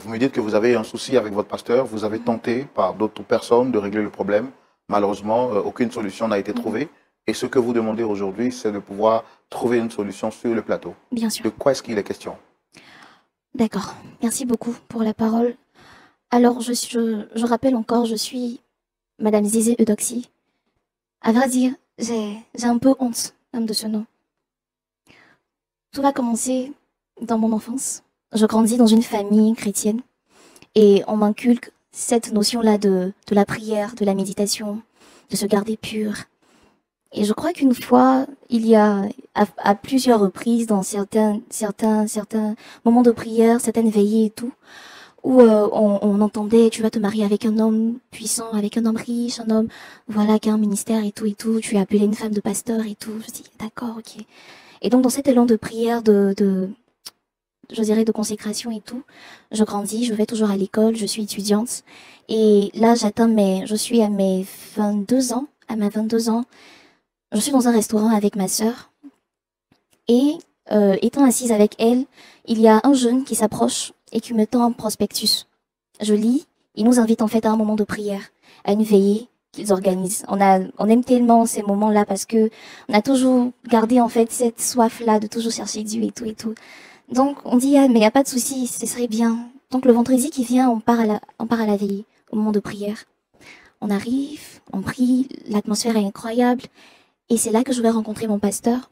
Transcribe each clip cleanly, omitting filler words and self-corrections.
Vous me dites que vous avez un souci avec votre pasteur, vous avez tenté par d'autres personnes de régler le problème. Malheureusement, aucune solution n'a été trouvée. Et ce que vous demandez aujourd'hui, c'est de pouvoir trouver une solution sur le plateau. Bien sûr. De quoi est-ce qu'il est question? D'accord. Merci beaucoup pour la parole. Alors, je rappelle encore, je suis Madame Zizé Eudoxie. À vrai dire, j'ai un peu honte même de ce nom. Tout va commencer dans mon enfance. Je grandis dans une famille chrétienne et on m'inculque cette notion-là de la prière, de la méditation, de se garder pur. Et je crois qu'une fois, il y a à plusieurs reprises dans certains moments de prière, certaines veillées et tout, où on entendait tu vas te marier avec un homme puissant, avec un homme riche, un homme voilà qui a un ministère et tout, tu es appelé une femme de pasteur et tout. Je dis d'accord, ok. Et donc dans cet élan de prière, je dirais de consécration et tout, je grandis, je vais toujours à l'école, je suis étudiante. Et là, je suis à mes 22 ans, je suis dans un restaurant avec ma sœur. Et étant assise avec elle, il y a un jeune qui s'approche et qui me tend un prospectus. Je lis, il nous invite en fait à un moment de prière, à une veillée qu'ils organisent. On aime tellement ces moments-là parce que on a toujours gardé en fait cette soif-là de toujours chercher Dieu et tout et tout. Donc on dit ah mais il y a pas de souci, ce serait bien. Donc le vendredi qui vient, on part à la veillée, au moment de prière. On arrive, on prie, l'atmosphère est incroyable et c'est là que je vais rencontrer mon pasteur.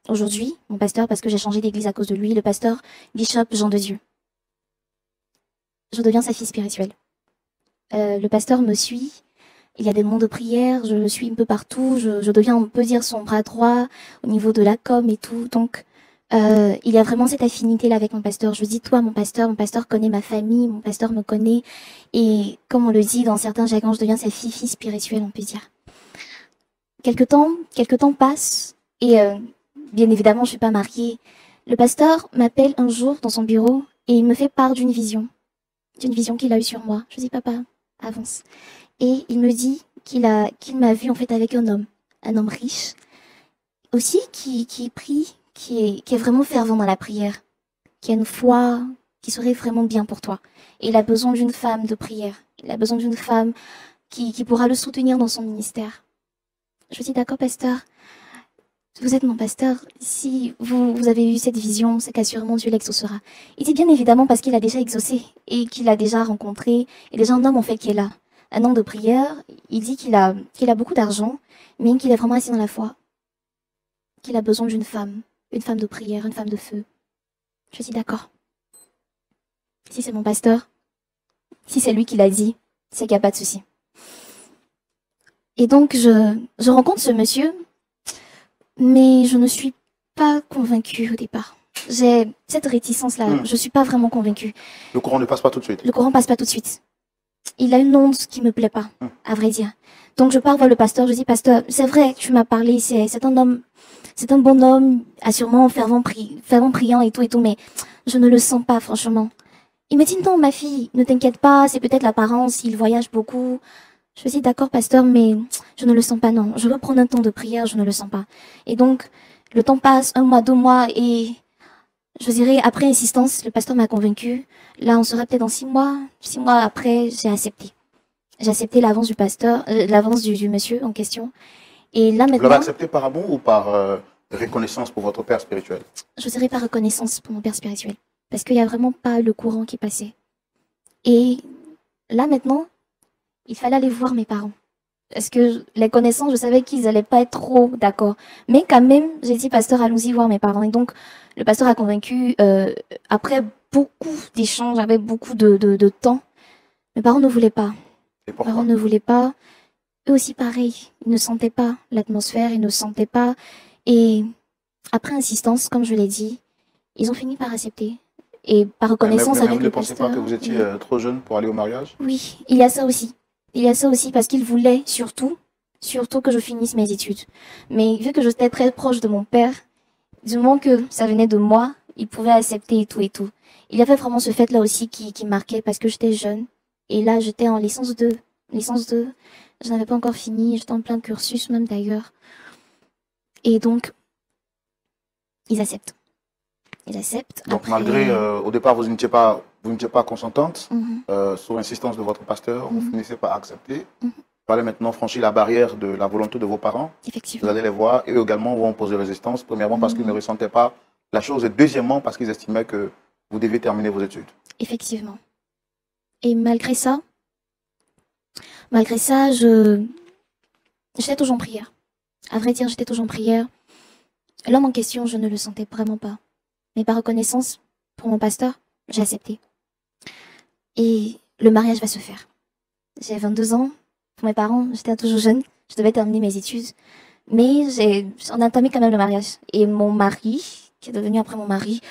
Aujourd'hui, mon pasteur, parce que j'ai changé d'église à cause de lui, le pasteur Bishop Jean de Dieu. Je deviens sa fille spirituelle. Le pasteur me suit, il y a des moments de prière, je le suis un peu partout, je deviens, on peut dire, son bras droit au niveau de la com et tout. Donc, il y a vraiment cette affinité-là avec mon pasteur. Je dis, toi, mon pasteur connaît ma famille, mon pasteur me connaît. Et comme on le dit dans certains jargons, je deviens sa fille spirituelle, on peut dire. Quelques temps passent et bien évidemment, je suis pas mariée. Le pasteur m'appelle un jour dans son bureau et il me fait part d'une vision qu'il a eue sur moi. Je dis, papa, avance. Et il me dit qu'il m'a vu en fait avec un homme riche, aussi qui prie, qui est vraiment fervent dans la prière, qui a une foi qui serait vraiment bien pour toi. Et il a besoin d'une femme de prière. Il a besoin d'une femme qui pourra le soutenir dans son ministère. Je dis, d'accord, pasteur. Vous êtes mon pasteur. Si vous avez eu cette vision, c'est qu'assurément Dieu l'exaucera. Il dit bien évidemment parce qu'il a déjà exaucé et qu'il a déjà rencontré. Et déjà un homme en fait qui est là. Un homme de prière. Il dit qu'il a beaucoup d'argent, mais qu'il est vraiment assis dans la foi. Qu'il a besoin d'une femme. Une femme de prière, une femme de feu. Je dis d'accord. Si c'est mon pasteur, si c'est lui qui l'a dit, c'est qu'il n'y a pas de souci. Et donc je rencontre ce monsieur. Mais je ne suis pas convaincue au départ. J'ai cette réticence-là. Je suis pas vraiment convaincue. Le courant ne passe pas tout de suite. Le courant passe pas tout de suite. Il a une onde qui me plaît pas, à vrai dire. Donc je pars voir le pasteur. Je dis, pasteur, c'est vrai, tu m'as parlé. C'est un homme, c'est un bon homme, assurément fervent priant et tout, mais je ne le sens pas, franchement. Il me dit, non, ma fille, ne t'inquiète pas, c'est peut-être l'apparence, il voyage beaucoup. Je dis, d'accord, pasteur, mais je ne le sens pas, non. Je veux prendre un temps de prière, je ne le sens pas. Et donc, le temps passe, 1 mois, 2 mois, et je dirais, après insistance, le pasteur m'a convaincu. Là, on sera peut-être dans 6 mois. 6 mois après, j'ai accepté. J'ai accepté l'avance du pasteur, l'avance du monsieur en question. Et là, maintenant... Vous l'avez accepté par amour ou par reconnaissance pour votre père spirituel? Je dirais par reconnaissance pour mon père spirituel. Parce qu'il n'y a vraiment pas le courant qui passait. Et là, maintenant, il fallait aller voir mes parents. Parce que les connaissances, je savais qu'ils n'allaient pas être trop d'accord. Mais quand même, j'ai dit, pasteur, allons-y voir mes parents. Et donc, le pasteur a convaincu, après beaucoup d'échanges, avec beaucoup de temps, mes parents ne voulaient pas. Et pourquoi? Mes parents ne voulaient pas. Eux aussi, pareil. Ils ne sentaient pas l'atmosphère, ils ne sentaient pas. Et après insistance, comme je l'ai dit, ils ont fini par accepter. Et par reconnaissance avec le pasteur. Ne pensez pas que vous étiez trop jeune pour aller au mariage? Oui, il y a ça aussi. Il y a ça aussi parce qu'il voulait surtout que je finisse mes études. Mais vu que j'étais très proche de mon père, du moment que ça venait de moi, il pouvait accepter et tout et tout. Il y avait vraiment ce fait-là aussi qui marquait parce que j'étais jeune. Et là, j'étais en licence 2. Licence 2, je n'avais pas encore fini, j'étais en plein cursus même d'ailleurs. Et donc, ils acceptent. Ils acceptent. Donc après... malgré, au départ, vous vous n'étiez pas consentante, Mhm. sous insistance de votre pasteur, vous Mhm. finissez par accepter. Mhm. Vous allez maintenant franchir la barrière de la volonté de vos parents. Vous Effectivement. allez les voir et eux également vont poser résistance. Premièrement, parce qu'ils ne Mhm. ressentaient pas la chose. Et deuxièmement, parce qu'ils estimaient que vous deviez terminer vos études. Effectivement. Et malgré ça, j'étais toujours en prière. À vrai dire, j'étais toujours en prière. L'homme en question, je ne le sentais vraiment pas. Mais par reconnaissance pour mon pasteur, j'ai accepté. Et le mariage va se faire. J'ai 22 ans. Pour mes parents, j'étais toujours jeune. Je devais terminer mes études. Mais on a entamé quand même le mariage. Et mon mari, qui est devenu après mon mari,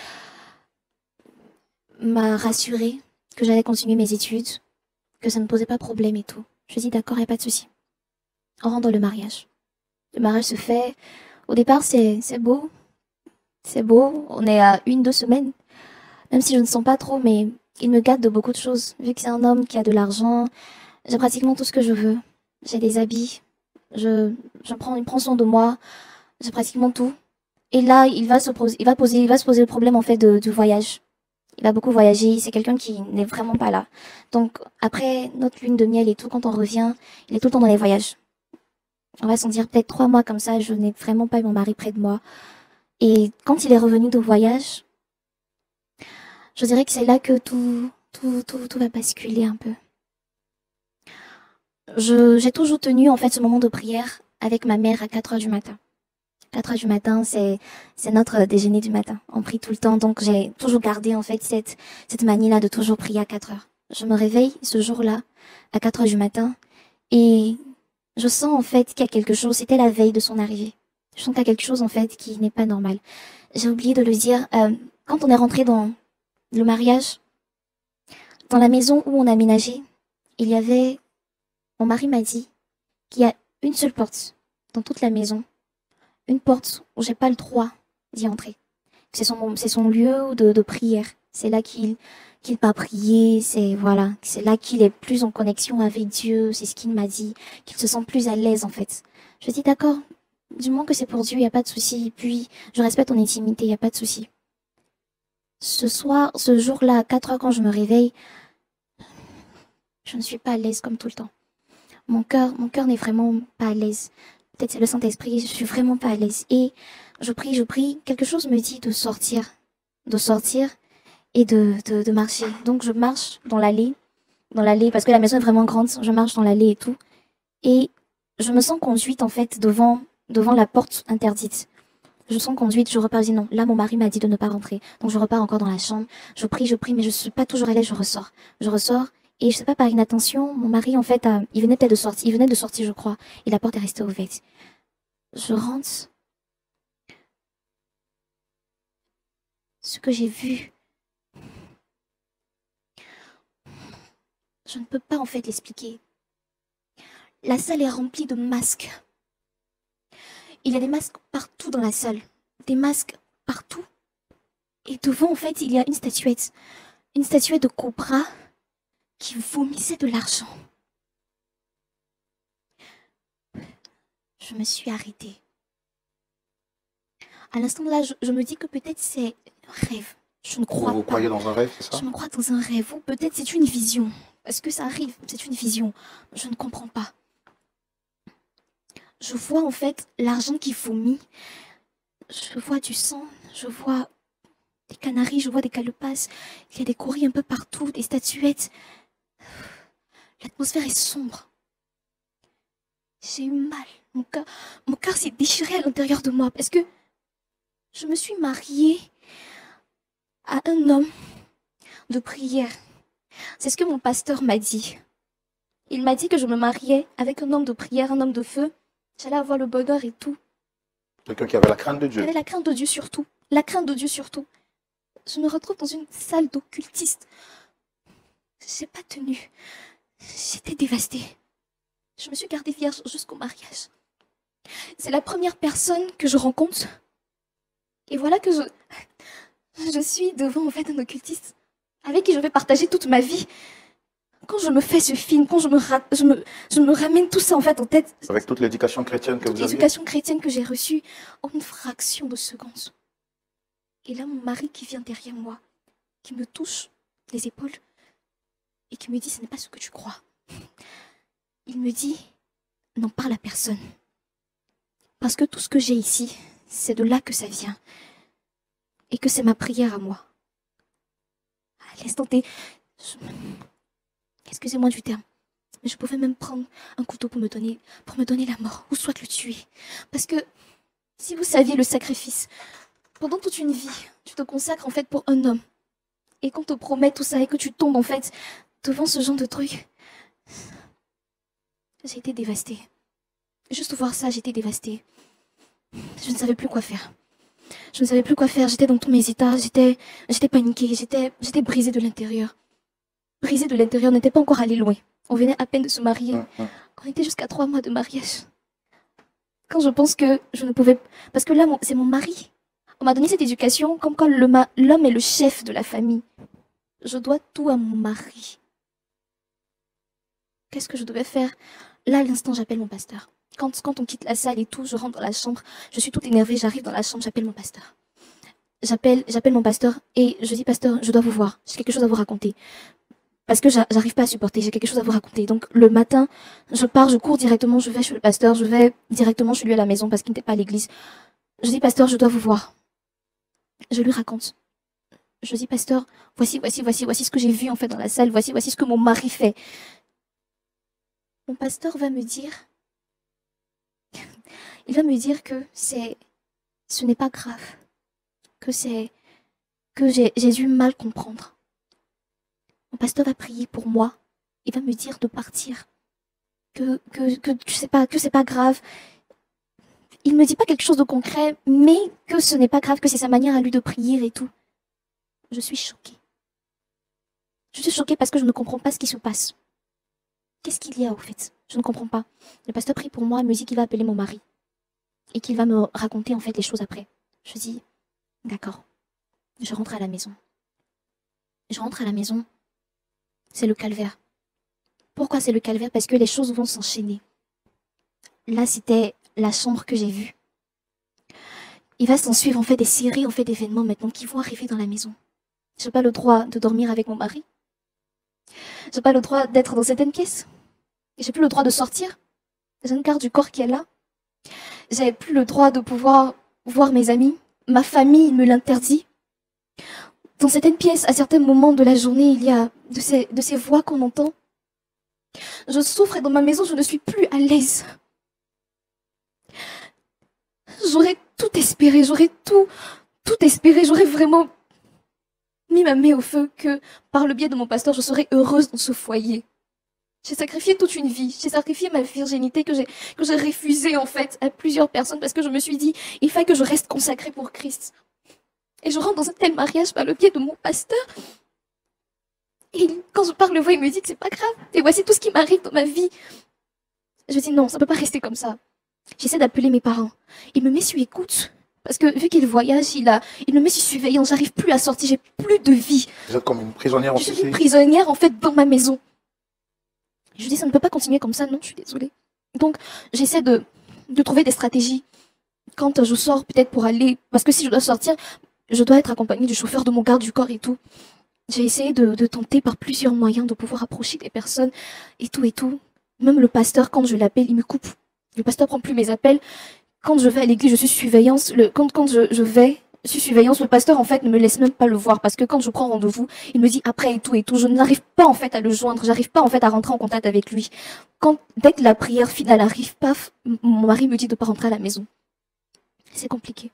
m'a rassuré que j'allais continuer mes études, que ça ne posait pas de problème et tout. Je dis d'accord, il n'y a pas de souci. On rentre dans le mariage. Le mariage se fait. Au départ, c'est beau. C'est beau. On est à 1, 2 semaines. Même si je ne sens pas trop, mais il me gâte de beaucoup de choses. Vu que c'est un homme qui a de l'argent, j'ai pratiquement tout ce que je veux. J'ai des habits. Il prend soin de moi. J'ai pratiquement tout. Et là, il va se poser le problème en fait du voyage. Il va beaucoup voyager. C'est quelqu'un qui n'est vraiment pas là. Donc après notre lune de miel et tout, quand on revient, il est tout le temps dans les voyages. On va s'en dire peut-être 3 mois comme ça. Je n'ai vraiment pas eu mon mari près de moi. Et quand il est revenu de voyage, je dirais que c'est là que tout va basculer un peu. J'ai toujours tenu en fait ce moment de prière avec ma mère à 4 heures du matin. 4 heures du matin, c'est notre déjeuner du matin. On prie tout le temps, donc j'ai toujours gardé en fait cette manie-là de toujours prier à 4 heures. Je me réveille ce jour-là à 4 heures du matin et je sens en fait qu'il y a quelque chose. C'était la veille de son arrivée. Je sens qu'il y a quelque chose en fait qui n'est pas normal. J'ai oublié de le dire. Quand on est rentré dans le mariage, dans la maison où on a aménagé, il y avait. Mon mari m'a dit qu'il y a une seule porte dans toute la maison. Une porte où j'ai pas le droit d'y entrer. C'est son lieu de prière. C'est là qu'il va prier. C'est là qu'il est plus en connexion avec Dieu. C'est ce qu'il m'a dit. Qu'il se sent plus à l'aise en fait. Je dis d'accord. Du moment que c'est pour Dieu, il n'y a pas de souci. Puis je respecte ton intimité, il n'y a pas de souci. Ce jour-là, à 4 heures quand je me réveille, je ne suis pas à l'aise comme tout le temps. Mon cœur n'est vraiment pas à l'aise. Peut-être c'est le Saint-Esprit, je suis vraiment pas à l'aise. Et je prie. Quelque chose me dit de sortir et de marcher. Donc je marche dans l'allée, parce que la maison est vraiment grande. Je marche dans l'allée et tout. Et je me sens conduite en fait devant la porte interdite. Je me sens conduite, je repars, je dis non. Là, mon mari m'a dit de ne pas rentrer. Donc je repars encore dans la chambre. Je prie, mais je suis pas toujours à l'aise, je ressors. Et je sais pas, par inattention, mon mari, en fait, il venait peut-être de sortir. Il venait de sortir, je crois. Et la porte est restée ouverte. Je rentre. Ce que j'ai vu, je ne peux pas, en fait, l'expliquer. La salle est remplie de masques. Il y a des masques partout dans la salle. Des masques partout. Et devant, en fait, il y a une statuette. Une statuette de cobra qui vomissait de l'argent. Je me suis arrêtée. À l'instant là, je me dis que peut-être c'est un rêve. Je ne crois Vous pas. croyez dans un rêve, c'est ça? Je me crois dans un rêve. Ou peut-être c'est une vision. Est-ce que ça arrive? C'est une vision. Je ne comprends pas. Je vois en fait l'argent qui vomit. Je vois du sang. Je vois des canaris. Je vois des calebasse. Il y a des courriers un peu partout. Des statuettes. L'atmosphère est sombre. J'ai eu mal. Mon cœur s'est déchiré à l'intérieur de moi parce que je me suis mariée à un homme de prière. C'est ce que mon pasteur m'a dit. Il m'a dit que je me mariais avec un homme de prière, un homme de feu. J'allais avoir le bonheur et tout. Quelqu'un qui avait la crainte de Dieu. J'avais la crainte de Dieu surtout. La crainte de Dieu surtout. Je me retrouve dans une salle d'occultiste. J'ai pas tenu. J'étais dévastée. Je me suis gardée vierge jusqu'au mariage. C'est la première personne que je rencontre. Et voilà que je suis devant en fait un occultiste avec qui je vais partager toute ma vie. Quand je me fais ce film, quand je me ramène tout ça en fait en tête. Avec toute l'éducation chrétienne que toute vous avez. l'éducation chrétienne que j'ai reçue en une fraction de seconde. Et là, mon mari qui vient derrière moi, qui me touche les épaules et qui me dit, ce n'est pas ce que tu crois. Il me dit, n'en parle à personne. Parce que tout ce que j'ai ici, c'est de là que ça vient. Et que c'est ma prière à moi. À l'instant T, excusez-moi du terme, mais je pouvais même prendre un couteau pour me donner la mort, ou soit le tuer. Parce que, si vous saviez le sacrifice, pendant toute une vie, tu te consacres en fait pour un homme. Et qu'on te promet tout ça et que tu tombes en fait devant ce genre de truc. J'ai été dévastée. Juste voir ça, j'étais dévastée. Je ne savais plus quoi faire. Je ne savais plus quoi faire, j'étais dans tous mes états, j'étais paniquée, j'étais brisée de l'intérieur. Brisée de l'intérieur, on n'était pas encore allé loin. On venait à peine de se marier. On était jusqu'à 3 mois de mariage. Quand je pense que je ne pouvais... Parce que là, c'est mon mari. On m'a donné cette éducation comme quand l'homme est le chef de la famille. Je dois tout à mon mari. Qu'est-ce que je devais faire? Là, à l'instant, j'appelle mon pasteur. Quand on quitte la salle et tout, je rentre dans la chambre, je suis toute énervée, j'arrive dans la chambre, j'appelle mon pasteur. J'appelle mon pasteur et je dis, pasteur, je dois vous voir, j'ai quelque chose à vous raconter. Parce que j'arrive pas à supporter, j'ai quelque chose à vous raconter. Donc le matin, je pars, je cours directement, je vais chez le pasteur, je vais directement chez lui à la maison parce qu'il n'était pas à l'église. Je dis, pasteur, je dois vous voir. Je lui raconte. Je dis, pasteur, voici ce que j'ai vu en fait dans la salle, voici ce que mon mari fait. Mon pasteur va me dire, il va me dire que ce n'est pas grave, que j'ai dû mal comprendre. Mon pasteur va prier pour moi, il va me dire de partir, que c'est pas grave. Il me dit pas quelque chose de concret, mais que ce n'est pas grave, que c'est sa manière à lui de prier et tout. Je suis choquée. Je suis choquée parce que je ne comprends pas ce qui se passe. Qu'est-ce qu'il y a au fait? Je ne comprends pas. Le pasteur prie pour moi, me dit qu'il va appeler mon mari et qu'il va me raconter en fait les choses après. Je dis, d'accord. Je rentre à la maison. Je rentre à la maison. C'est le calvaire. Pourquoi c'est le calvaire? Parce que les choses vont s'enchaîner. Là, c'était la chambre que j'ai vue. Il va s'en suivre en fait des séries en fait d'événements maintenant qui vont arriver dans la maison. J'ai pas le droit de dormir avec mon mari. J'ai pas le droit d'être dans certaines pièces. J'ai plus le droit de sortir. J'ai une garde du corps qui est là. J'ai plus le droit de pouvoir voir mes amis. Ma famille me l'interdit. Dans certaines pièces, à certains moments de la journée, il y a de ces voix qu'on entend. Je souffre et dans ma maison, je ne suis plus à l'aise. J'aurais tout espéré, j'aurais tout espéré, j'aurais vraiment mis ma main au feu que par le biais de mon pasteur, je serais heureuse dans ce foyer. J'ai sacrifié toute une vie, j'ai sacrifié ma virginité que j'ai refusée en fait à plusieurs personnes parce que je me suis dit, il faut que je reste consacrée pour Christ. Et je rentre dans un tel mariage par le biais de mon pasteur. Et quand je parle le voix, il me dit que c'est pas grave. Et voici tout ce qui m'arrive dans ma vie. Je dis non, ça peut pas rester comme ça. J'essaie d'appeler mes parents. Il me met sur écoute. Parce que vu qu'il voyage, il me met sur surveillance. J'arrive plus à sortir, j'ai plus de vie. Vous êtes comme une prisonnière en Je suis une prisonnière en fait dans ma maison. Je dis ça ne peut pas continuer comme ça, non, je suis désolée. Donc j'essaie de trouver des stratégies. Quand je sors peut-être pour aller, parce que si je dois sortir, je dois être accompagnée du chauffeur de mon garde du corps et tout. J'ai essayé de tenter par plusieurs moyens de pouvoir approcher des personnes et tout et tout. Même le pasteur, quand je l'appelle, il me coupe. Le pasteur prend plus mes appels. Quand je vais à l'église, je suis surveillance. Quand je vais, je suis surveillance. Le pasteur, en fait, ne me laisse même pas le voir parce que quand je prends rendez-vous, il me dit après et tout et tout. Je n'arrive pas, en fait, à le joindre. J'arrive pas, en fait, à rentrer en contact avec lui. Dès que la prière finale arrive, paf, mon mari me dit de pas rentrer à la maison. C'est compliqué.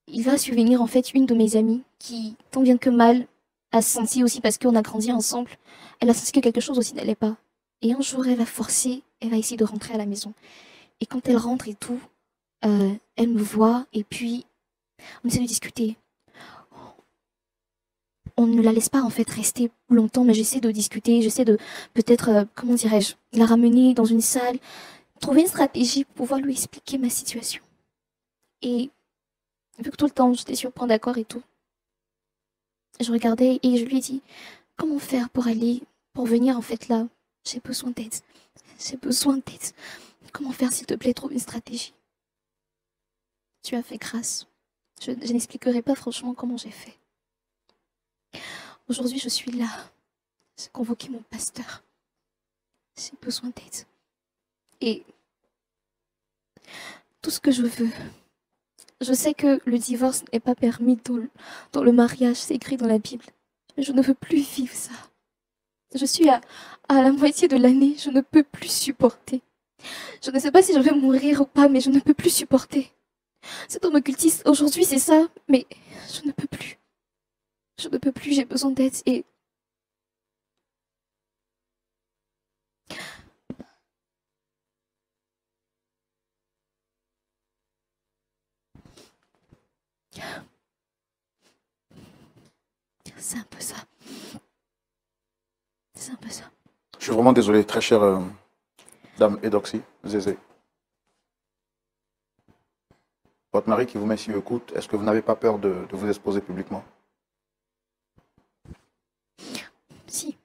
Il va survenir, en fait, une de mes amies qui, tant bien que mal, a senti aussi, parce qu'on a grandi ensemble, elle a senti que quelque chose aussi n'allait pas. Et un jour, elle va forcer, elle va essayer de rentrer à la maison. Et quand elle rentre et tout, elle me voit et puis on essaie de discuter. On ne la laisse pas en fait rester longtemps, mais j'essaie de discuter, j'essaie de peut-être, comment dirais-je, la ramener dans une salle, trouver une stratégie pour pouvoir lui expliquer ma situation. Et vu que tout le temps j'étais sur point d'accord et tout, je regardais et je lui ai dit comment faire pour venir en fait là. J'ai besoin d'aide. J'ai besoin d'aide. Comment faire s'il te plaît, trouve une stratégie. Tu as fait grâce. Je n'expliquerai pas franchement comment j'ai fait. Aujourd'hui, je suis là. J'ai convoqué mon pasteur. J'ai besoin d'aide. Et tout ce que je veux, je sais que le divorce n'est pas permis dans le mariage, c'est écrit dans la Bible. Mais je ne veux plus vivre ça. Je suis à la moitié de l'année, je ne peux plus supporter. Je ne sais pas si je vais mourir ou pas, mais je ne peux plus supporter. Cet homme occultiste, aujourd'hui c'est ça, mais je ne peux plus. Je ne peux plus, j'ai besoin d'aide et... C'est un peu ça. C'est un peu ça. Je suis vraiment désolé, très chère dame Eudoxie, Zézé. Votre mari qui vous met sur écoute, est-ce que vous n'avez pas peur de vous exposer publiquement? Si.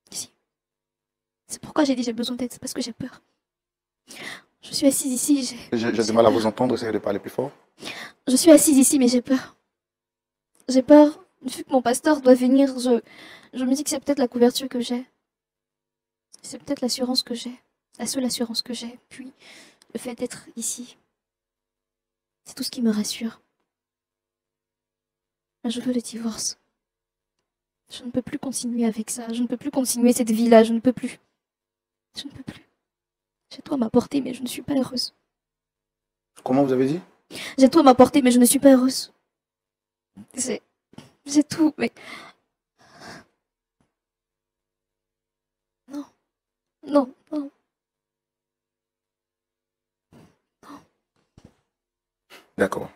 Si. C'est pourquoi j'ai dit j'ai besoin d'aide, c'est parce que j'ai peur. Je suis assise ici, j'ai du mal à vous entendre, essayez de parler plus fort. Je suis assise ici, mais j'ai peur. J'ai peur, vu que mon pasteur doit venir, je me dis que c'est peut-être la couverture que j'ai. C'est peut-être l'assurance que j'ai. La seule assurance que j'ai. Puis, le fait d'être ici. C'est tout ce qui me rassure. Je veux le divorce. Je ne peux plus continuer avec ça. Je ne peux plus continuer cette vie-là. Je ne peux plus. Je ne peux plus. J'ai tout à m'apporter, mais je ne suis pas heureuse. Comment vous avez dit? J'ai tout à m'apporter, mais je ne suis pas heureuse. J'ai tout, mais... Non. Non, non. Non. D'accord.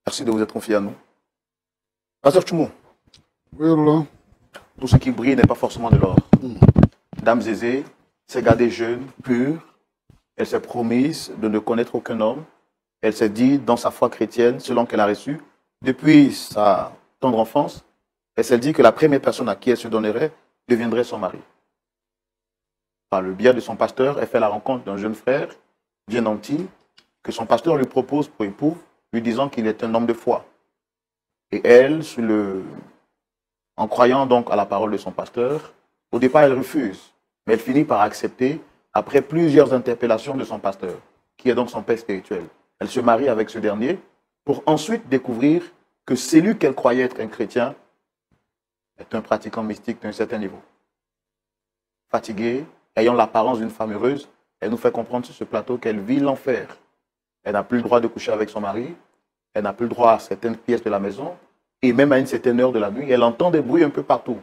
Merci de vous être confié à nous. Pasteur Tchoumou. Oui, Allah. Tout ce qui brille n'est pas forcément de l'or. Dame Zézé s'est gardée jeune, pure. Elle s'est promise de ne connaître aucun homme. Elle s'est dit, dans sa foi chrétienne, selon qu'elle a reçu, depuis sa tendre enfance, elle s'est dit que la première personne à qui elle se donnerait deviendrait son mari. Par le biais de son pasteur, elle fait la rencontre d'un jeune frère, bien nanti, que son pasteur lui propose pour époux, lui disant qu'il est un homme de foi. Et elle, en croyant donc à la parole de son pasteur, au départ elle refuse, mais elle finit par accepter après plusieurs interpellations de son pasteur, qui est donc son père spirituel. Elle se marie avec ce dernier pour ensuite découvrir que celui qu'elle croyait être un chrétien est un pratiquant mystique d'un certain niveau. Fatiguée, ayant l'apparence d'une femme heureuse, elle nous fait comprendre sur ce plateau qu'elle vit l'enfer. Elle n'a plus le droit de coucher avec son mari, elle n'a plus le droit à certaines pièces de la maison, et même à une certaine heure de la nuit, elle entend des bruits un peu partout.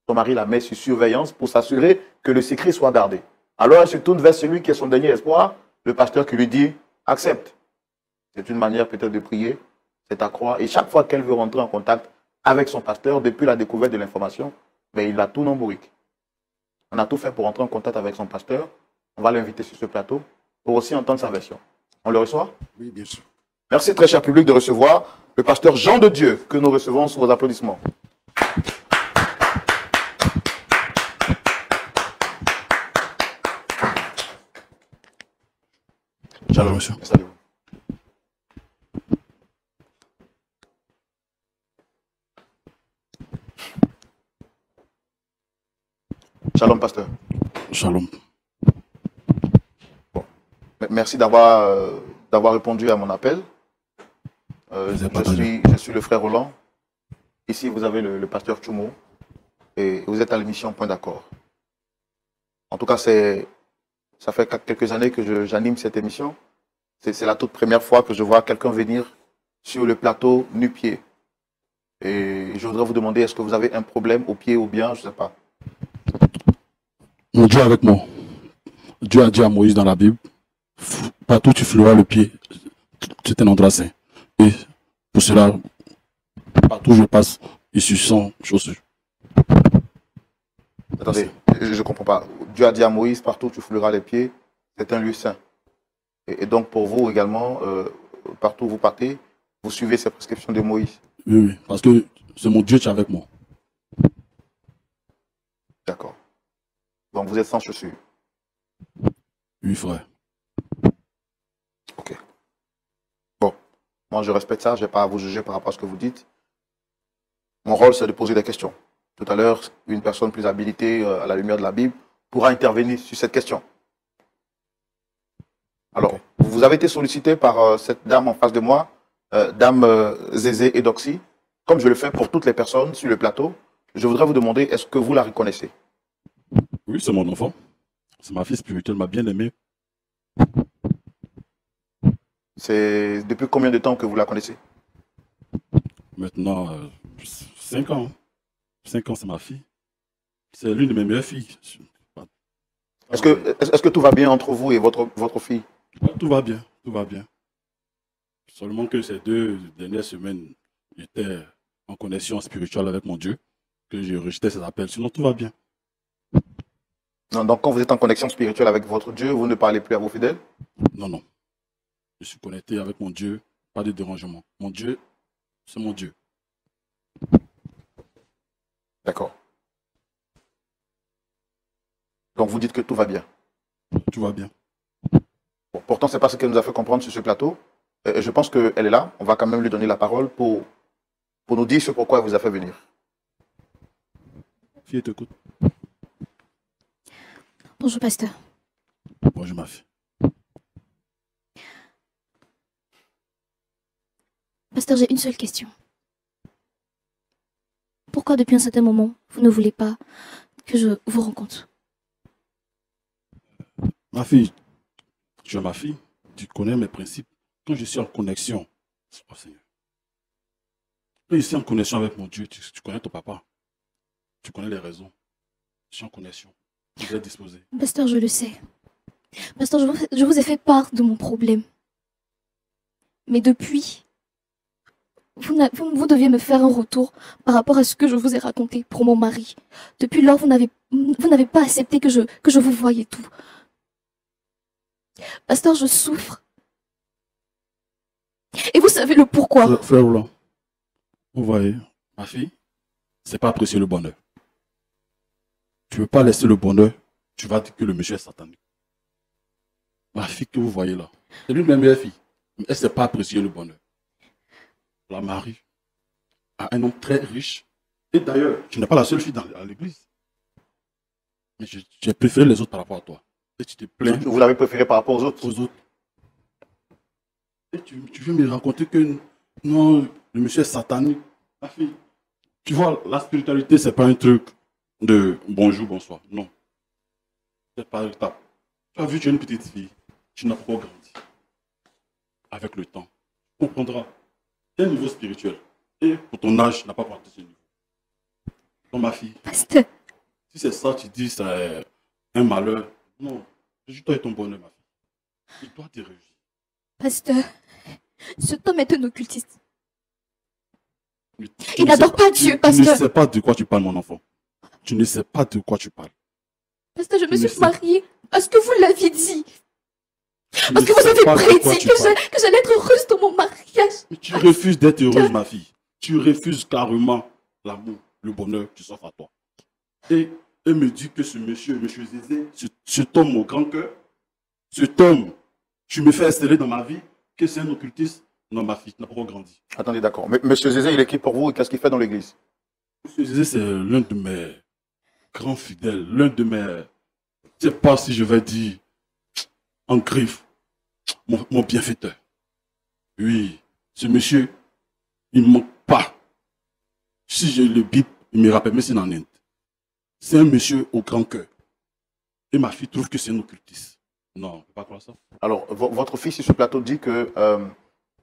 Son mari la met sur surveillance pour s'assurer que le secret soit gardé. Alors elle se tourne vers celui qui est son dernier espoir, le pasteur qui lui dit « accepte ». C'est une manière peut-être de prier, c'est à croire. Et chaque fois qu'elle veut rentrer en contact avec son pasteur, depuis la découverte de l'information, mais il a tout en bourrique. On a tout fait pour entrer en contact avec son pasteur. On va l'inviter sur ce plateau pour aussi entendre sa version. On le reçoit? Oui, bien sûr. Merci très cher public de recevoir le pasteur Jean de Dieu que nous recevons sous vos applaudissements. Shalom, monsieur. Salut. Shalom, pasteur. Shalom. Bon. Merci d'avoir répondu à mon appel. Je suis le frère Roland. Ici, vous avez le pasteur Tchoumou. Et vous êtes à l'émission Point d'accord. En tout cas, ça fait quelques années que j'anime cette émission. C'est la toute première fois que je vois quelqu'un venir sur le plateau nu-pied. Et je voudrais vous demander, est-ce que vous avez un problème au pied ou bien, je ne sais pas. Mon Dieu est avec moi. Dieu a dit à Moïse dans la Bible, partout tu fouleras le pied, c'est un endroit saint. Et pour cela, partout où je passe, je suis sans chaussures. Attendez, je ne comprends pas. Dieu a dit à Moïse, partout où tu fouleras les pieds, c'est un lieu saint. Et donc pour vous également, partout où vous partez, vous suivez ces prescriptions de Moïse. Oui, oui, parce que c'est mon Dieu qui est avec moi. D'accord. Donc vous êtes sans chaussures. Oui, frère. Ok. Bon, moi je respecte ça, je ne vais pas à vous juger par rapport à ce que vous dites. Mon rôle, c'est de poser des questions. Tout à l'heure, une personne plus habilitée à la lumière de la Bible pourra intervenir sur cette question. Alors, vous avez été sollicité par cette dame en face de moi, dame Zézé Edoxy. Comme je le fais pour toutes les personnes sur le plateau, je voudrais vous demander, est-ce que vous la reconnaissez? Oui, c'est mon enfant. C'est ma fille spirituelle, m'a bien aimé. C'est depuis combien de temps que vous la connaissez? Maintenant, 5 ans. 5 ans, c'est ma fille. C'est l'une de mes meilleures filles. Est-ce que tout va bien entre vous et votre fille? Ouais, tout va bien, tout va bien. Seulement que ces 2 dernières semaines, j'étais en connexion spirituelle avec mon Dieu, que j'ai rejeté ses appels. Sinon, tout va bien. Non, donc quand vous êtes en connexion spirituelle avec votre Dieu, vous ne parlez plus à vos fidèles? Non, non. Je suis connecté avec mon Dieu, pas de dérangement. Mon Dieu, c'est mon Dieu. D'accord. Donc vous dites que tout va bien. Tout va bien. Bon, pourtant, ce n'est pas ce qu'elle nous a fait comprendre sur ce plateau. Je pense qu'elle est là. On va quand même lui donner la parole pour nous dire ce pourquoi elle vous a fait venir. Fille, t'écoute. Bonjour, pasteur. Bonjour, ma fille. Pasteur, j'ai une seule question. Pourquoi depuis un certain moment, vous ne voulez pas que je vous rencontre? Ma fille, tu es ma fille, tu connais mes principes. Quand je suis en connexion, oh Seigneur, quand je suis en connexion avec mon Dieu, tu connais ton papa. Tu connais les raisons. Je suis en connexion. Tu dois être disposé. Pasteur, je le sais. Pasteur, je vous ai fait part de mon problème. Mais depuis, vous deviez me faire un retour par rapport à ce que je vous ai raconté pour mon mari. Depuis lors, vous n'avez pas accepté que je vous voyais tout. Pasteur, je souffre. Et vous savez le pourquoi. Frère Roland, vous voyez, ma fille, c'est pas apprécier le bonheur. Tu ne veux pas laisser le bonheur, tu vas dire que le monsieur est satanique. Ma fille que vous voyez là, c'est l'une de mes meilleures filles. Mais elle ne sait pas apprécier le bonheur. La mari a un homme très riche. Et d'ailleurs, tu n'es pas la seule fille dans l'église. Mais j'ai préféré les autres par rapport à toi. Et tu te plains. Vous l'avez préféré par rapport aux autres? Aux autres. Et tu viens me raconter que non, le monsieur est satanique. Ma fille, tu vois, la spiritualité, c'est pas un truc de bonjour, bonsoir. Non. C'est pas étape. Tu as vu, tu es une petite fille. Tu n'as pas grandi. Avec le temps, tu comprendras. C'est un niveau spirituel. Et pour ton âge, tu n'as pas porté ce niveau. Donc, ma fille, Pasteur, si c'est ça, tu dis c'est un malheur. Non, réjouis-toi et ton bonheur, ma fille. Tu dois te réjouir. pasteur, cet homme est un occultiste. Mais Il n'adore pas Dieu, Tu pasteur. ne sais pas de quoi tu parles, mon enfant. Tu ne sais pas de quoi tu parles. Pasteur, je me Tu ne suis sais- mariée parce que vous l'aviez dit. Tu Parce ne que vous sais avez pas de quoi prédit tu que parles. j'allais être heureuse dans mon mariage. Mais tu refuses d'être heureuse, ma fille. Tu refuses carrément l'amour, le bonheur qui s'offre à toi. Et me dit que ce monsieur Zézé, cet homme au grand cœur, cet homme, tu me fais installer dans ma vie, que c'est un occultiste. Non, ma fille, tu n'as pas encore grandi. Attendez, d'accord. Mais Monsieur Zézé, il est qui pour vous et qu'est-ce qu'il fait dans l'église? Monsieur Zézé, c'est l'un de mes grands fidèles, l'un de mes, je ne sais pas si je vais dire, en griffe, mon bienfaiteur. Oui, ce monsieur, il ne manque pas. Si je le bip, il me rappelle, mais c'est en Inde. C'est un monsieur au grand cœur. Et ma fille trouve que c'est un occultiste. Non, on ne peut pas croire ça. Alors, votre fils sur ce plateau dit que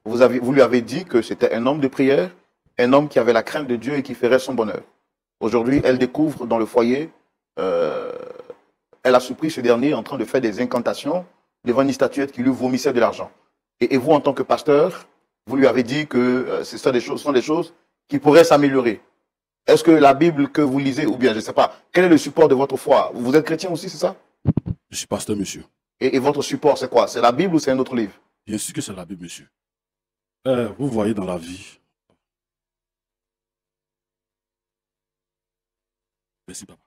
vous lui avez dit que c'était un homme de prière, un homme qui avait la crainte de Dieu et qui ferait son bonheur. Aujourd'hui, elle découvre dans le foyer, elle a surpris ce dernier en train de faire des incantations devant une statuette qui lui vomissait de l'argent. Et vous, en tant que pasteur, vous lui avez dit que ce sont des choses qui pourraient s'améliorer. Est-ce que la Bible que vous lisez, ou bien, je ne sais pas, quel est le support de votre foi? Vous êtes chrétien aussi, c'est ça? Je suis pasteur, monsieur. Et votre support, c'est quoi? C'est la Bible ou c'est un autre livre? Bien sûr que c'est la Bible, monsieur. Vous voyez dans la vie. Merci, papa.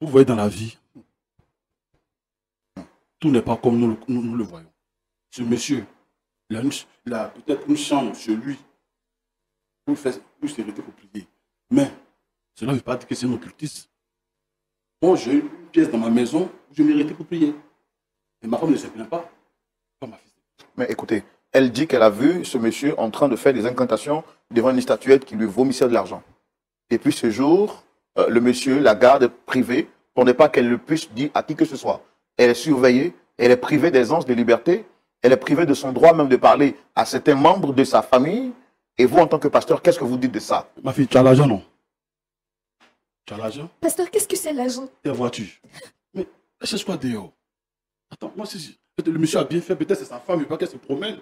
Vous voyez dans la vie, tout n'est pas comme nous le voyons. Ce monsieur, il a peut-être une chambre chez lui. pour s'arrêter pour prier. Mais cela ne veut pas dire que c'est un occultiste. Moi, j'ai une pièce dans ma maison où je m'arrêtais pour prier. Et ma femme ne se plaint pas. Pas ma fille. Mais écoutez, elle dit qu'elle a vu ce monsieur en train de faire des incantations devant une statuette qui lui vomissait de l'argent. Et puis ce jour, le monsieur la garde privée pour ne pas qu'elle le puisse dire à qui que ce soit. Elle est surveillée, elle est privée des anses de liberté, elle est privée de son droit même de parler à certains membres de sa famille. Et vous, en tant que pasteur, qu'est-ce que vous dites de ça? Ma fille, tu as l'argent, non? Tu as l'argent? Pasteur, qu'est-ce que c'est l'argent? Ta voiture. Mais cherche-toi dehors. Attends, moi, si le monsieur a bien fait, peut-être c'est sa femme, il veut pas qu'elle se promène.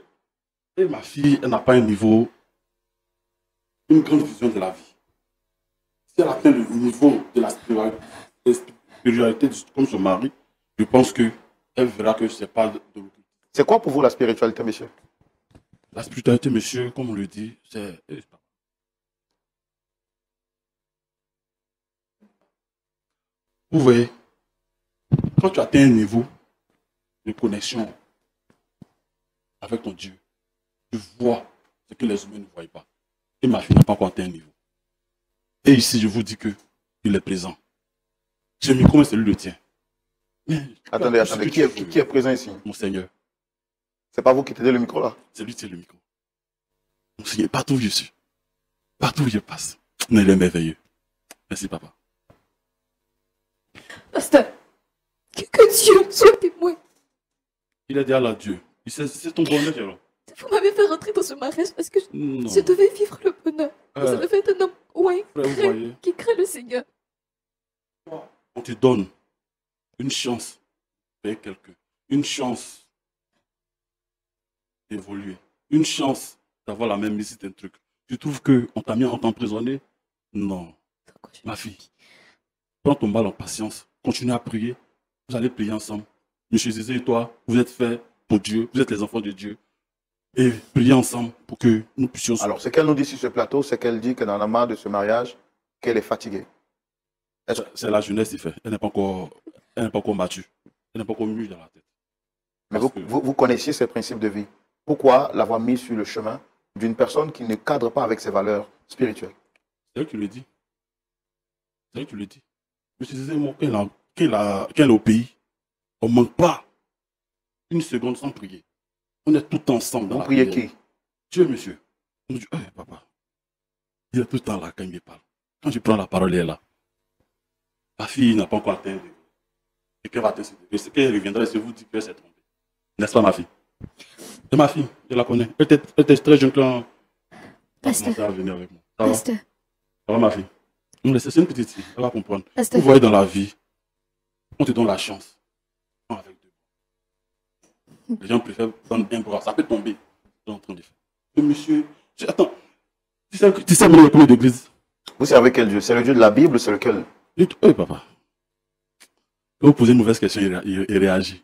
Et ma fille, elle n'a pas un niveau, une grande vision de la vie. Si elle atteint le niveau de la spiritualité comme son mari, je pense qu'elle verra que ce n'est pas de l'occultisme. C'est quoi pour vous la spiritualité, monsieur? La spiritualité, monsieur, comme on le dit, c'est... Vous voyez, quand tu atteins un niveau de connexion avec ton Dieu, tu vois ce que les humains ne voient pas. Et ma fille n'a pas encore atteint un niveau. Et ici, je vous dis qu'il est présent. Ce micro, c'est lui le tien. Attendez, qui est présent ici? Mon Seigneur. C'est pas vous qui tenez le micro là? C'est lui qui tient le micro. Mon Seigneur, partout où je suis, partout où je passe, il est merveilleux. Merci, papa. Pasteur, que Dieu soit témoin. Il a dit à Dieu. C'est ton bonheur, alors. Vous m'avez fait rentrer dans ce mariage parce que je devais vivre le bonheur. Vous avez fait un homme qui craint le Seigneur. On te donne une chance avec quelqu'un, une chance d'évoluer, une chance d'avoir la même mise d'un truc. Tu trouves qu'on t'a mis en emprisonné? Non. Ma fille, prends ton mal en patience, continue à prier, vous allez prier ensemble. Monsieur Zézé et toi, vous êtes faits pour Dieu, vous êtes les enfants de Dieu. Et prier ensemble pour que nous puissions... Alors, ce qu'elle nous dit sur ce plateau, c'est qu'elle dit que dans la marre de ce mariage, qu'elle est fatiguée. C'est la jeunesse qui fait. Elle n'est pas encore mature. Elle n'est pas encore mûre dans la tête. Mais vous connaissiez ses principes de vie. Pourquoi l'avoir mis sur le chemin d'une personne qui ne cadre pas avec ses valeurs spirituelles? C'est elle qui le dit. C'est elle qui le dit. Monsieur Zézé, qu'elle est au pays, on ne manque pas une seconde sans prier. On est tout ensemble dans la prière. Vous priez qui? Dieu, monsieur. On dit, papa, il est tout le temps là quand il me parle. Quand je prends la parole, elle est là. Ma fille n'a pas encore atteint. Et qu'elle va atteindre ce degré. C'est qu'elle reviendra et se vous dit qu'elle s'est trompée. N'est-ce pas, ma fille? C'est ma fille, je la connais. Elle était très jeune quand elle a commencé à venir avec moi. Ça va? Ça va, ma fille? C'est une petite fille, elle va comprendre. Vous voyez dans la vie, on te donne la chance. Avec deux. Les gens préfèrent prendre un bras, ça peut tomber. En train de faire. Mais monsieur, attends, tu sais le combien d'église? Vous savez quel Dieu? C'est le Dieu de la Bible, c'est lequel? Oui, papa. Quand vous posez une mauvaise question, il réagit.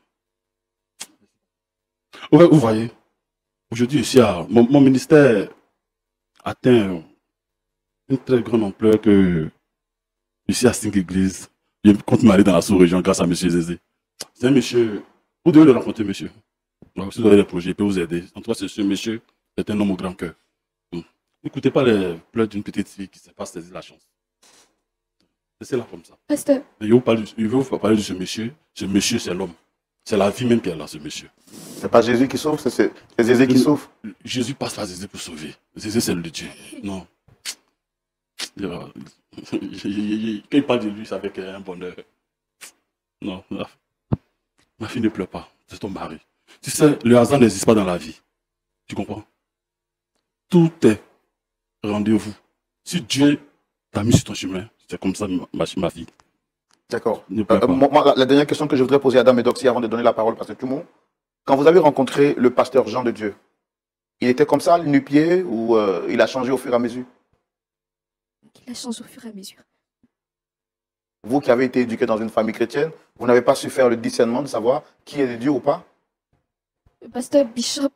Ouais, vous voyez, aujourd'hui, ici, mon ministère atteint une très grande ampleur que ici à 5 églises, je compte m'aller dans la sous-région grâce à M. Zézé. C'est un monsieur, vous devez le rencontrer, monsieur. Donc, si vous avez des projets, il peut vous aider. En tout cas, ce monsieur est un homme au grand cœur. N'écoutez pas les pleurs d'une petite fille qui ne sait pas saisir la chance. Laissez-la comme ça. Pasteur. Je vais vous parler de ce monsieur. Ce monsieur, c'est l'homme. C'est la vie même qui est là, ce monsieur. C'est pas Jésus qui sauve, c'est Zézé qui sauve. Jésus passe par Zézé pour sauver. Zézé, c'est le Dieu. Non. Quand il parle de lui, c'est avec un bonheur. Non. Ma fille ne pleure pas. C'est ton mari. Tu sais, le hasard n'existe pas dans la vie. Tu comprends? Tout est rendez-vous. Si Dieu t'a mis sur ton chemin, c'est comme ça, ma fille. D'accord. La dernière question que je voudrais poser à Dame Eudoxie avant de donner la parole, parce que tout le monde, quand vous avez rencontré le pasteur Jean de Dieu, il était comme ça, nu-pied, ou il a changé au fur et à mesure? Il a changé au fur et à mesure. Vous qui avez été éduqué dans une famille chrétienne, vous n'avez pas su faire le discernement de savoir qui est de Dieu ou pas? Le pasteur Bishop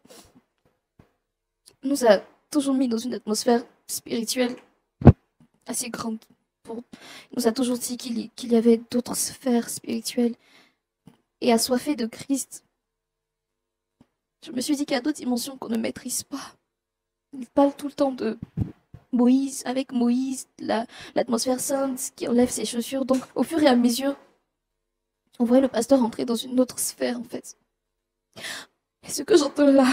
nous a toujours mis dans une atmosphère spirituelle assez grande. Il nous a toujours dit qu'il y avait d'autres sphères spirituelles et assoiffé de Christ. Je me suis dit qu'il y a d'autres dimensions qu'on ne maîtrise pas. Il parle tout le temps de Moïse, avec Moïse, l'atmosphère sainte qui enlève ses chaussures. Donc, au fur et à mesure, on voyait le pasteur entrer dans une autre sphère, en fait. Et ce que j'entends là,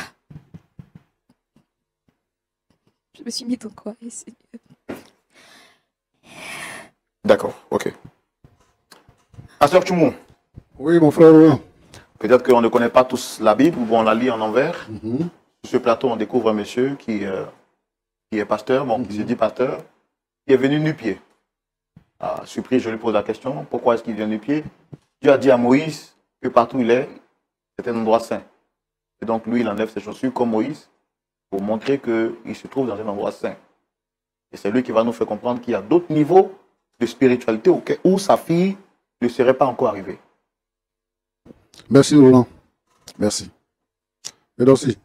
je me suis mis dans quoi? D'accord, ok. Pasteur Tchoumou, Oui, mon frère. peut-être qu'on ne connaît pas tous la Bible, ou on la lit en envers. Mhm. Sur ce plateau, on découvre un monsieur qui est pasteur, bon, qui se dit pasteur, qui est venu nu-pied. Ah, surpris, je lui pose la question, pourquoi est-ce qu'il vient nu-pied? Dieu a dit à Moïse que partout il est, c'est un endroit saint. Et donc lui, il enlève ses chaussures comme Moïse pour montrer qu'il se trouve dans un endroit saint. Et c'est lui qui va nous faire comprendre qu'il y a d'autres niveaux de spiritualité où sa fille ne serait pas encore arrivée. Merci, Roland. Merci. Et aussi,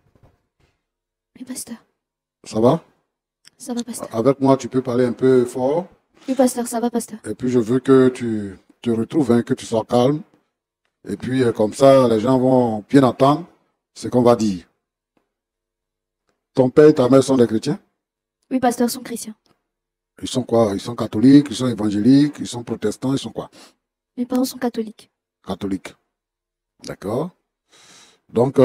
Oui, pasteur. ça va? Ça va, pasteur. Avec moi, tu peux parler un peu fort. Oui, pasteur, ça va, pasteur. Et puis, je veux que tu te retrouves, hein, que tu sois calme. Et puis, comme ça, les gens vont bien entendre ce qu'on va dire. Ton père et ta mère sont des chrétiens? Oui, pasteur, sont chrétiens. Ils sont quoi? Ils sont catholiques, ils sont évangéliques, ils sont protestants, ils sont quoi? Mes parents sont catholiques. Catholiques. D'accord. Donc,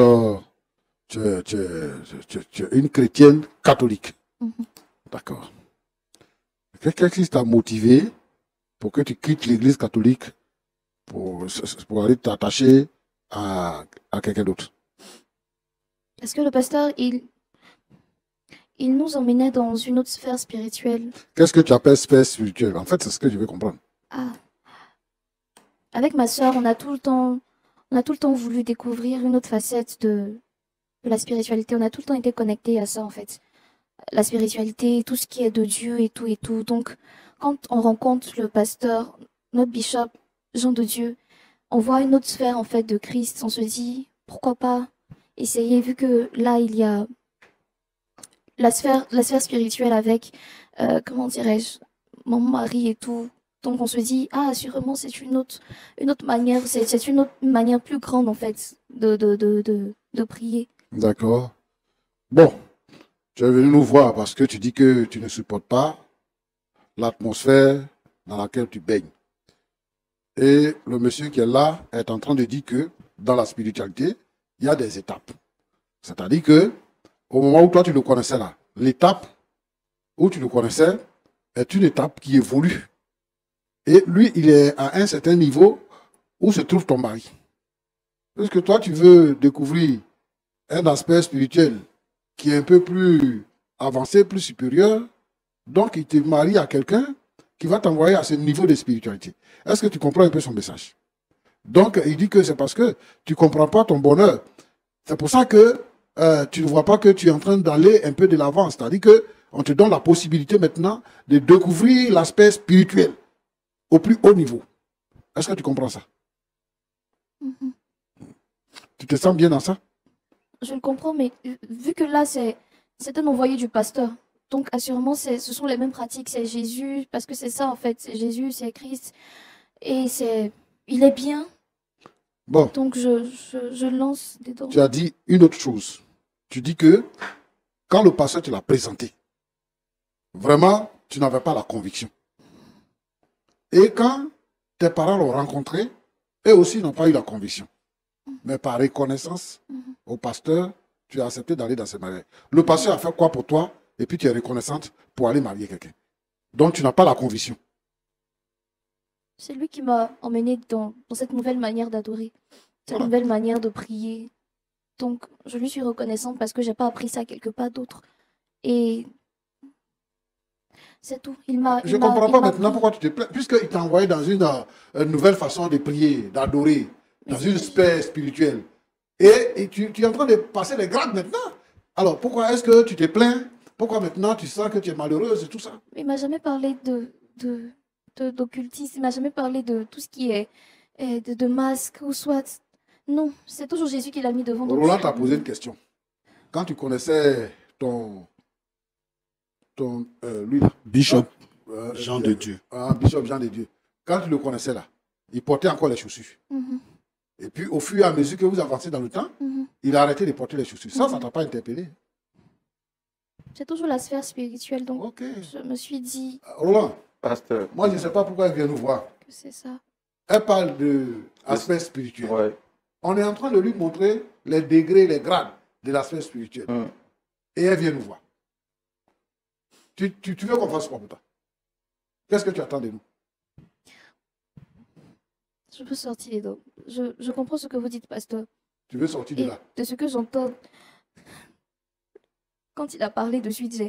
tu es une chrétienne catholique. Mhm. D'accord. Qu'est-ce qui t'a motivé pour que tu quittes l'église catholique pour aller t'attacher à quelqu'un d'autre? Parce que le pasteur, il nous emmenait dans une autre sphère spirituelle. Qu'est-ce que tu appelles sphère spirituelle? En fait, c'est ce que je veux comprendre. Ah. Avec ma sœur, on a tout le temps voulu découvrir une autre facette de la spiritualité. On a tout le temps été connectés à ça, en fait. La spiritualité, tout ce qui est de Dieu et tout et tout. Donc, quand on rencontre le pasteur, notre bishop, Jean de Dieu, on voit une autre sphère, en fait, de Christ. On se dit, pourquoi pas essayer, vu que là, il y a la sphère spirituelle avec, comment dirais-je, mon mari et tout. Donc on se dit, ah, sûrement c'est une autre manière, c'est une autre manière plus grande en fait de prier. D'accord. Bon, tu es venu nous voir parce que tu dis que tu ne supportes pas l'atmosphère dans laquelle tu baignes. Et le monsieur qui est là est en train de dire que dans la spiritualité, il y a des étapes. C'est-à-dire que au moment où toi tu le connaissais là, l'étape où tu le connaissais est une étape qui évolue. Et lui, il est à un certain niveau où se trouve ton mari. Parce que toi, tu veux découvrir un aspect spirituel qui est un peu plus avancé, plus supérieur. Donc, il te marie à quelqu'un qui va t'envoyer à ce niveau de spiritualité. Est-ce que tu comprends un peu son message? Donc, il dit que c'est parce que tu ne comprends pas ton bonheur. C'est pour ça que tu ne vois pas que tu es en train d'aller un peu de l'avant. C'est-à-dire qu'on te donne la possibilité maintenant de découvrir l'aspect spirituel au plus haut niveau. Est-ce que tu comprends ça? Mhm. Tu te sens bien dans ça? Je le comprends, mais vu que là, c'est un envoyé du pasteur. Donc, assurément, ce sont les mêmes pratiques. C'est Jésus, parce que c'est ça, en fait. C'est Jésus, c'est Christ. Et il est bien. Bon. Donc, je lance des dons. Tu as dit une autre chose. Tu dis que quand le pasteur te l'a présenté, vraiment, tu n'avais pas la conviction. Et quand tes parents l'ont rencontré, eux aussi n'ont pas eu la conviction. Mais par reconnaissance au pasteur, tu as accepté d'aller dans ce mariage. Le pasteur a fait quoi pour toi? Et puis tu es reconnaissante pour aller marier quelqu'un. Donc tu n'as pas la conviction. C'est lui qui m'a emmené dans cette nouvelle manière d'adorer, cette Voilà. nouvelle manière de prier. Donc je lui suis reconnaissante parce que j'ai pas appris ça quelque part d'autre. Et c'est tout. Je ne comprends pas maintenant pourquoi tu te plains. Puisqu'il t'a envoyé dans une nouvelle façon de prier, d'adorer, dans une sphère spirituelle. Et tu es en train de passer les grades maintenant. Alors pourquoi est-ce que tu te plains? Pourquoi maintenant tu sens que tu es malheureuse et tout ça? Il m'a jamais parlé d'occultisme, il m'a jamais parlé de tout ce qui est de masque ou soit. Non, c'est toujours Jésus qui l'a mis devant. Roland t'a posé une question. Quand tu connaissais lui là, Bishop Jean de Dieu. Bishop Jean de Dieu. Quand tu le connaissais là, il portait encore les chaussures. Mhm, Et puis au fur et à mesure que vous avancez dans le temps, mhm. il a arrêté de porter les chaussures. Ça t'a pas interpellé? C'est toujours la sphère spirituelle, donc Ok. je me suis dit Roland, Pasteur. moi je ne sais pas pourquoi elle vient nous voir. que c'est ça. Elle parle de aspect spirituel. Ouais. On est en train de lui montrer les degrés, les grades de l'aspect spirituel. Et elle vient nous voir. Tu veux qu'on fasse quoi pour toi? Qu'est-ce que tu attends de nous? Je veux sortir les dents. Je comprends ce que vous dites, pasteur. Tu veux sortir de Et là? de ce que j'entends, quand il a parlé de suite,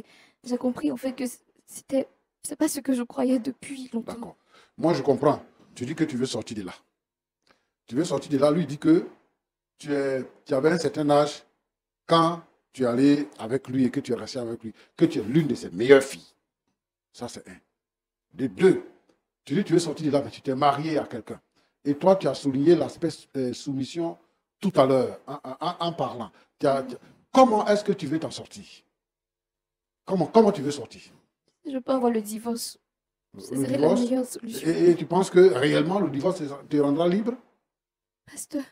j'ai compris en fait que c'est pas ce que je croyais depuis longtemps. D'accord. Moi, je comprends. Tu dis que tu veux sortir de là. Tu veux sortir de là. Lui, il dit que tu avais un certain âge quand tu es allé avec lui et que tu es resté avec lui, que tu es l'une de ses meilleures filles. Ça, c'est un. De deux, tu dis que tu veux sortir de là, mais tu t'es marié à quelqu'un. Et toi, tu as souligné l'aspect soumission tout à l'heure en parlant. Comment est-ce que tu veux t'en sortir? Comment tu veux sortir? Je peux avoir le divorce. Ce Le serait la divorce? meilleure solution. Et tu penses que réellement le divorce te rendra libre? Pasteur,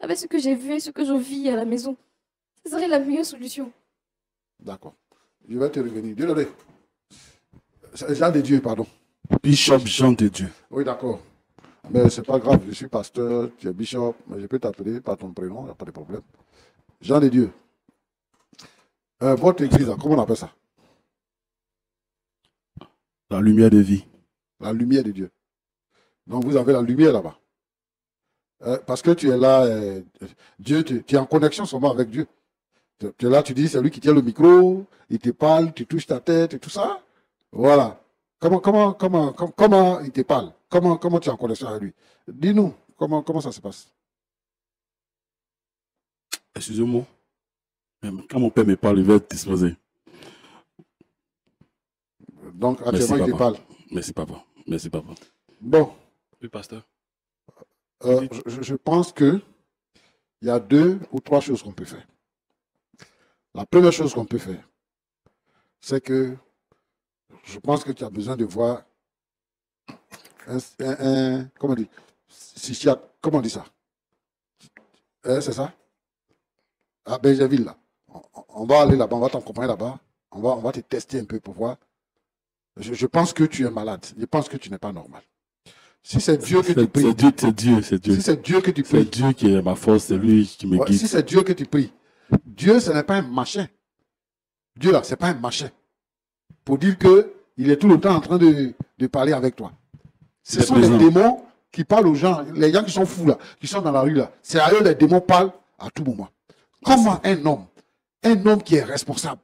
avec ce que j'ai vu et ce que je vis à la maison, ce serait la meilleure solution. D'accord. Je vais te revenir. Désolé. Jean de Dieu, pardon. Bishop Jean de Dieu. Oui, d'accord. Mais c'est pas grave, je suis pasteur, tu es bishop, mais je peux t'appeler par ton prénom, il n'y a pas de problème. Jean de Dieu. Votre église, là, comment on appelle ça? La lumière de vie. La lumière de Dieu. Donc vous avez la lumière là-bas. Parce que tu es là, Dieu, tu es en connexion seulement avec Dieu. Tu es là, tu dis, c'est lui qui tient le micro, il te parle, tu touches ta tête et tout ça. Voilà. Comment il te parle? Comment tu es en connexion avec lui? Dis-nous, comment ça se passe? Excusez-moi. Quand mon père me parle, il va être disposé. Donc, Merci, actuellement, il te papa. parle. Merci, papa. Merci, papa. Bon, Oui, pasteur. je pense que il y a 2 ou 3 choses qu'on peut faire. La première chose qu'on peut faire, c'est que je pense que tu as besoin de voir comment on dit, comment on dit ça? C'est ça? À Benjaville, là. On va aller là-bas, on va t'accompagner là-bas. On va te tester un peu pour voir. Je pense que tu es malade. Je pense que tu n'es pas normal. Si c'est Dieu que tu pries. C'est Dieu. Si c'est Dieu que tu C'est pries. Dieu qui est ma force, c'est lui qui me guide. Si c'est Dieu que tu pries. Dieu, ce n'est pas un machin. Dieu, là, ce n'est pas un machin. Pour dire qu'il est tout le temps en train de parler avec toi. Ce sont les démons qui parlent aux gens. Les gens qui sont fous, là, qui sont dans la rue, là. C'est à eux les démons parlent à tout moment. Comment un homme qui est responsable,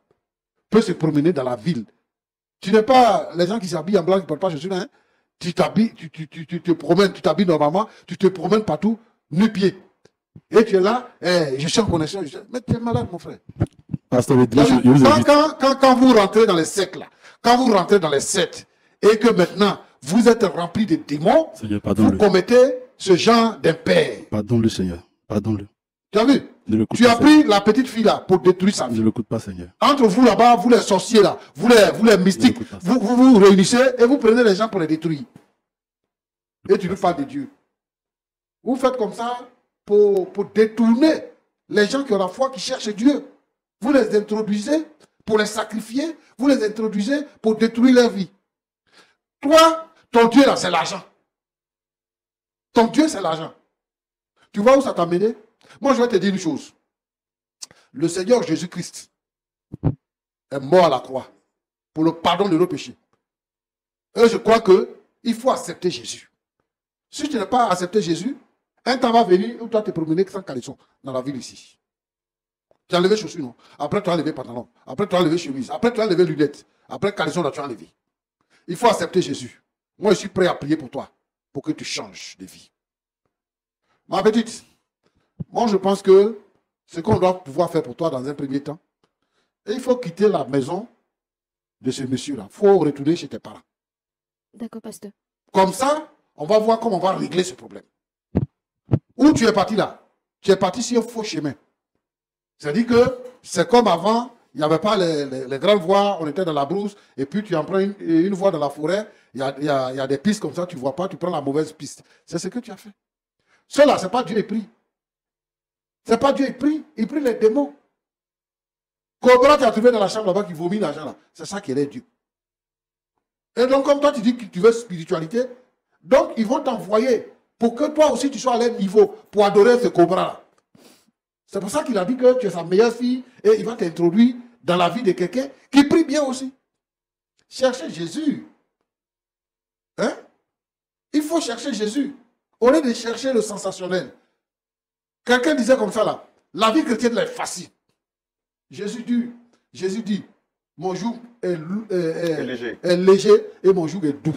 peut se promener dans la ville? Tu n'es pas les gens qui s'habillent en blanc, qui ne portent pas chaussures, hein? Tu t'habilles, tu te promènes, tu t'habilles normalement, tu te promènes partout, nu-pied. Et tu es là, je suis en connexion. Mais tu es malade, mon frère. Pasteur, je vous invite. Quand vous rentrez dans les sectes, là, quand vous rentrez dans les sectes, et que maintenant, vous êtes rempli de démons, Seigneur, vous pardonne-le. commettez ce genre d'impair. Pardonne-le, Seigneur. Pardonne-le. Tu as vu? Ne l'écoute Tu pas, as pris la petite fille là pour détruire sa Seigneur. vie. Ne l'écoute pas, Seigneur. Entre vous là-bas, vous les sorciers là, vous les mystiques, N'écoute pas ça. vous réunissez et vous prenez les gens pour les détruire. Et tu nous parles de Dieu. Vous faites comme ça pour détourner les gens qui ont la foi, qui cherchent Dieu. Vous les introduisez pour les sacrifier, vous les introduisez pour détruire leur vie. Toi, ton Dieu là, c'est l'argent. Ton Dieu, c'est l'argent. Tu vois où ça t'a mené? Moi, je vais te dire une chose. Le Seigneur Jésus-Christ est mort à la croix pour le pardon de nos péchés. Et je crois qu'il faut accepter Jésus. Si tu n'as pas accepté Jésus, un temps va venir où tu vas te promener sans caleçon dans la ville ici. Tu as enlevé chaussures, non? Après, tu as enlevé pantalon. Après, tu as enlevé chemise. Après, tu as enlevé lunettes. Après, caleçon, là, tu as enlevé. Il faut accepter Jésus. Moi, je suis prêt à prier pour toi, pour que tu changes de vie. Ma petite, moi, je pense que ce qu'on doit pouvoir faire pour toi dans un premier temps, il faut quitter la maison de ce monsieur-là. Il faut retourner chez tes parents. D'accord, pasteur. Comme ça, on va voir comment on va régler ce problème. Où tu es parti là? Tu es parti sur un faux chemin. C'est-à-dire que c'est comme avant, il n'y avait pas les grandes voies, on était dans la brousse, et puis tu en prends une voie dans la forêt, il y a des pistes comme ça, tu ne vois pas, tu prends la mauvaise piste. C'est ce que tu as fait. Cela, ce n'est pas Dieu est pris. Ce n'est pas Dieu est pris, il prie les démons. Cobra, tu as trouvé dans la chambre là-bas qui vomit l'argent là. C'est ça qui est Dieu. Et donc, comme toi, tu dis que tu veux spiritualité, donc ils vont t'envoyer pour que toi aussi tu sois à leur niveau pour adorer ce Cobra là. C'est pour ça qu'il a dit que tu es sa meilleure fille et il va t'introduire dans la vie de quelqu'un qui prie bien aussi. Cherchez Jésus. Hein? Il faut chercher Jésus. Au lieu de chercher le sensationnel. Quelqu'un disait comme ça là, la vie chrétienne là, est facile. Jésus dit, mon joug est léger et mon joug est doux.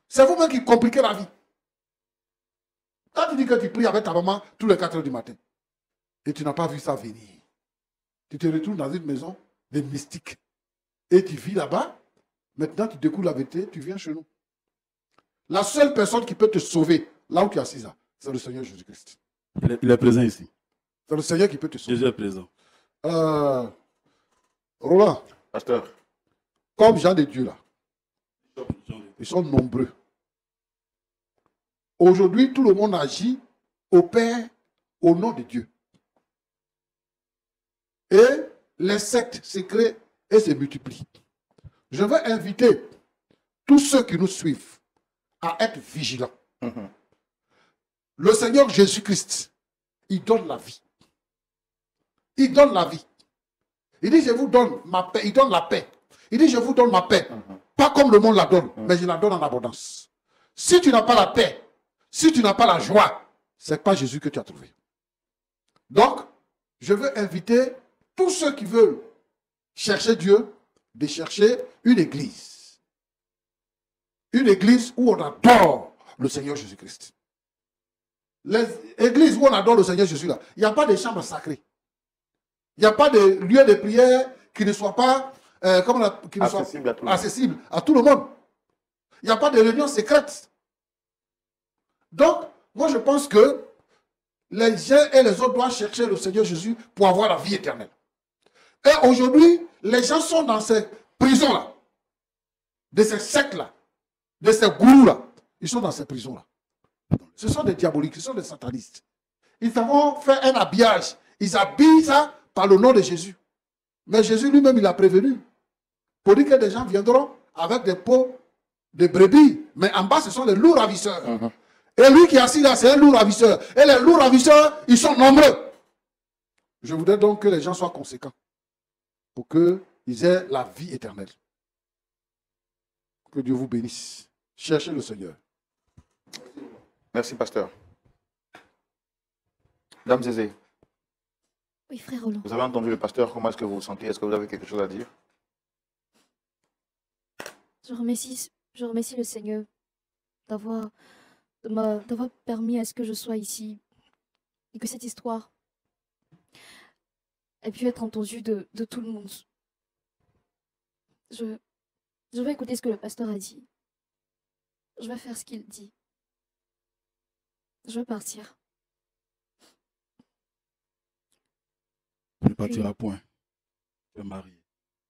C'est vous-même qui compliquez la vie. Quand tu dis que tu pries avec ta maman tous les 4 heures du matin et tu n'as pas vu ça venir, tu te retrouves dans une maison de mystiques et tu vis là-bas. Maintenant, tu découvres la vérité, tu viens chez nous. La seule personne qui peut te sauver, là où tu es assis, c'est le Seigneur Jésus-Christ. Il est présent ici. C'est le Seigneur qui peut te sauver. Jésus est présent. Roland, Pasteur, comme gens de Dieu là, ils sont nombreux. Aujourd'hui, tout le monde agit au Père, au nom de Dieu. Et les sectes se créent et se multiplient. Je veux inviter tous ceux qui nous suivent à être vigilants. Le Seigneur Jésus-Christ, il donne la vie. Il donne la vie. Il dit, je vous donne ma paix. Il donne la paix. Il dit, je vous donne ma paix. Pas comme le monde la donne, mais je la donne en abondance. Si tu n'as pas la paix, si tu n'as pas la joie, ce n'est pas Jésus que tu as trouvé. Donc, je veux inviter tous ceux qui veulent chercher Dieu, de chercher une église. Une église où on adore le Seigneur Jésus-Christ. Les églises où on adore le Seigneur Jésus, là, il n'y a pas de chambres sacrées. Il n'y a pas de lieu de prière qui ne soit pas accessible à tout le monde. Il n'y a pas de réunion secrète. Donc, moi je pense que les uns et les autres doivent chercher le Seigneur Jésus pour avoir la vie éternelle. Et aujourd'hui, les gens sont dans ces prisons-là, de ces sectes-là, de ces gourous-là. Ils sont dans ces prisons-là. Ce sont des diaboliques, ce sont des satanistes. Ils vont faire un habillage. Ils habillent ça par le nom de Jésus. Mais Jésus lui-même, il a prévenu. Pour dire que des gens viendront avec des peaux de brebis. Mais en bas, ce sont les loups ravisseurs. Et lui qui est assis là, c'est un loup ravisseur. Et les loups ravisseurs, ils sont nombreux. Je voudrais donc que les gens soient conséquents. Pour qu'ils aient la vie éternelle. Que Dieu vous bénisse. Cherchez le Seigneur. merci, pasteur. Dame Zézé, Oui, frère Roland. vous avez entendu le pasteur, comment est-ce que vous vous sentez? Est-ce que vous avez quelque chose à dire? Je remercie le Seigneur d'avoir permis à ce que je sois ici et que cette histoire ait pu être entendue de tout le monde. Je vais écouter ce que le pasteur a dit. Je vais faire ce qu'il dit. Je vais partir. Tu ne partiras point. Tu es marié.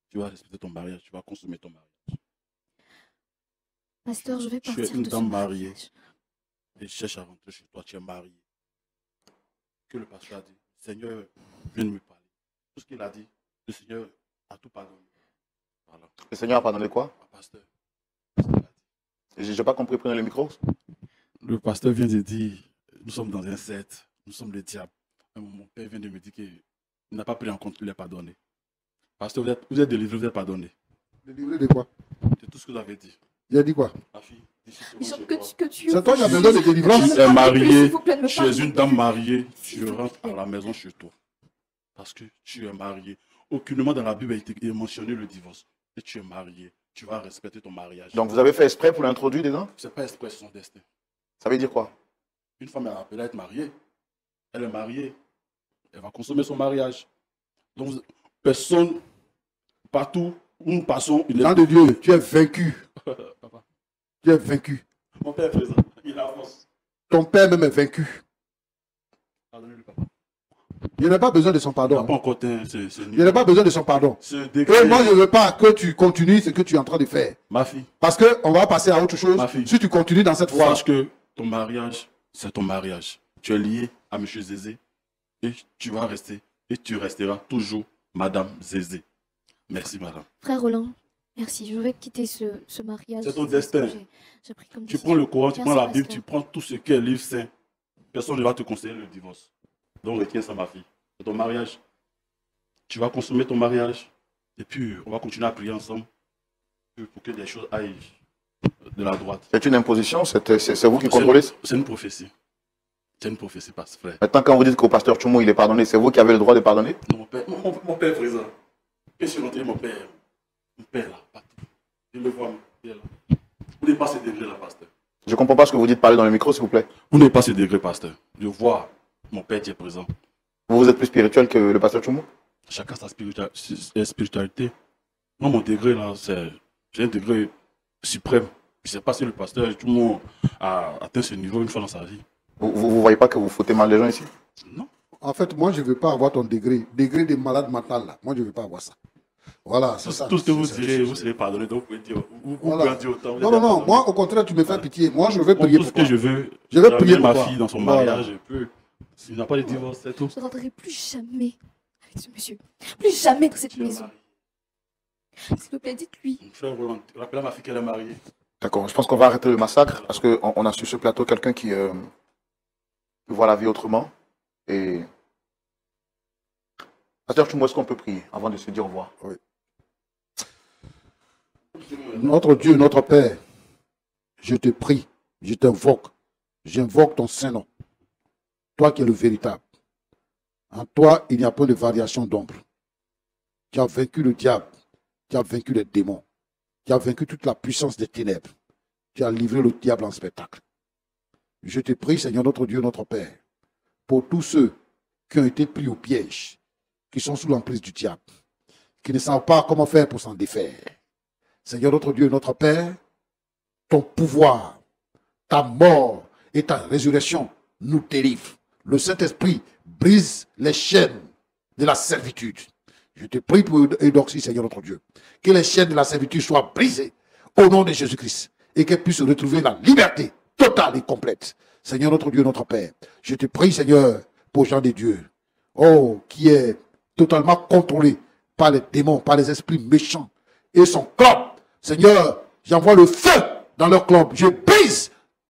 Tu vas respecter ton mariage. Tu vas consommer ton mariage. Pasteur, je vais Tu es partir une de dame ce mariée. mariage. Et cherche à rentrer chez toi. Tu es marié. Que le pasteur a dit, Seigneur, viens me parler. Tout ce qu'il a dit, le Seigneur a tout pardonné. Voilà. Le Seigneur a pardonné quoi? Pasteur. Je n'ai pas compris, prenez le micro. Le pasteur vient de dire, nous sommes dans un secte, nous sommes le diable. Mon père vient de me dire qu'il n'a pas pris en compte, il est pardonné. Pasteur, vous êtes délivré, vous êtes pardonné. Délivré de quoi? C'est tout ce que vous avez dit. Il a dit quoi? Ma fille, d'ici Bishop, que tu... C'est toi qui as besoin de délivrance. Tu es marié, s'il vous plaît, ne me tu parlez es une plus. dame mariée, S'il tu vous rentres plaît. à la maison chez toi. Parce que tu es marié. Aucunement dans la Bible a été mentionné le divorce. Et tu es marié. Tu vas respecter ton mariage. Donc vous avez fait exprès pour l'introduire dedans? c'est pas exprès, c'est son destin. Ça veut dire quoi? Une femme est appelée à être mariée. Elle est mariée. Elle va consommer son mariage. Donc, personne, partout où nous passons, il est... Nom de Dieu, tu es vaincu. Papa, Tu es vaincu. mon père est présent. Il avance. Ton père même est vaincu. Pardonnez-le, papa. Il n'a pas besoin de son Il n'a pardon. pas encore teint, Il n'a pas besoin de son pardon. ce Et décret. moi, je ne veux pas que tu continues ce que tu es en train de faire. Ma fille, Parce qu'on va passer à autre chose. Ma fille. Si tu continues dans cette voie. sache que ton mariage, c'est ton mariage. Tu es lié à M. Zézé et tu vas rester et tu resteras toujours Madame Zézé. Merci, madame. Frère Roland, merci. Je vais quitter ce mariage. C'est ton destin. J'ai pris comme Tu décision. prends le Coran, tu Merci, prends la Bible, pasteur. tu prends tout ce qui est livre saint. Personne ne va te conseiller le divorce. Donc retiens ça, ma fille. C'est ton mariage. Tu vas consommer ton mariage. Et puis, on va continuer à prier ensemble pour que des choses aillent de la droite. C'est une imposition, c'est vous qui contrôlez. C'est une prophétie. C'est une prophétie, pas frère. Maintenant, quand vous dites qu'au pasteur Tchoumo, il est pardonné, c'est vous qui avez le droit de pardonner? Non, mon père présent. Et sur l'entrée, mon père là, partout. Je le vois, il est là. Vous n'êtes pas ce degré là, pasteur. Je ne comprends pas ce que vous dites, parlez dans le micro, s'il vous plaît. Vous n'êtes pas ce degré, pasteur. Je vois mon père qui est présent. Vous êtes plus spirituel que le pasteur Tchoumo? Chacun sa spiritualité. Moi, mon degré là, j'ai un degré suprême. Je ne sais pas si le pasteur, tout le monde a atteint ce niveau une fois dans sa vie. Vous ne voyez pas que vous foutez mal les gens ici? Non. En fait, moi, je ne veux pas avoir ton degré. Degré de malade mental, là. Moi, je ne veux pas avoir ça. Voilà, c'est ça. Tout ce que vous direz, vous serez pardonné. Donc, vous pouvez dire, vous Voilà. pouvez dire autant. Non, non, non. Moi, au contraire, tu me fais pitié. Moi, je veux prier Tout pour ce toi. que je veux, Je vais prier pour ma toi. fille dans son Voilà. mariage. S'il n'a pas de divorce, c'est tout. Je ne rentrerai plus jamais avec ce monsieur. Plus jamais dans cette maison. S'il vous plaît, dites-lui. Mon frère Roland, rappelle à ma fille qu'elle est mariée. D'accord, je pense qu'on va arrêter le massacre parce qu'on a sur ce plateau quelqu'un qui voit la vie autrement. Et pasteur Tchoumo, est-ce qu'on peut prier avant de se dire au revoir? Oui. Notre Dieu, notre Père, je te prie, je t'invoque, j'invoque ton Saint-Nom. Toi qui es le véritable. En toi, il n'y a pas de variation d'ombre. Tu as vaincu le diable, tu as vaincu les démons, tu as vaincu toute la puissance des ténèbres. Tu as livré le diable en spectacle. Je te prie, Seigneur notre Dieu, notre Père, pour tous ceux qui ont été pris au piège, qui sont sous l'emprise du diable, qui ne savent pas comment faire pour s'en défaire. Seigneur notre Dieu, notre Père, ton pouvoir, ta mort et ta résurrection nous délivrent. Le Saint-Esprit brise les chaînes de la servitude. Je te prie pour Eudoxie, Seigneur notre Dieu, que les chaînes de la servitude soient brisées au nom de Jésus-Christ et qu'elle puisse retrouver la liberté totale et complète. Seigneur notre Dieu, notre Père, je te prie, Seigneur, pour Jean de Dieu, oh, qui est totalement contrôlé par les démons, par les esprits méchants et son clan. Seigneur, j'envoie le feu dans leur clan. Je brise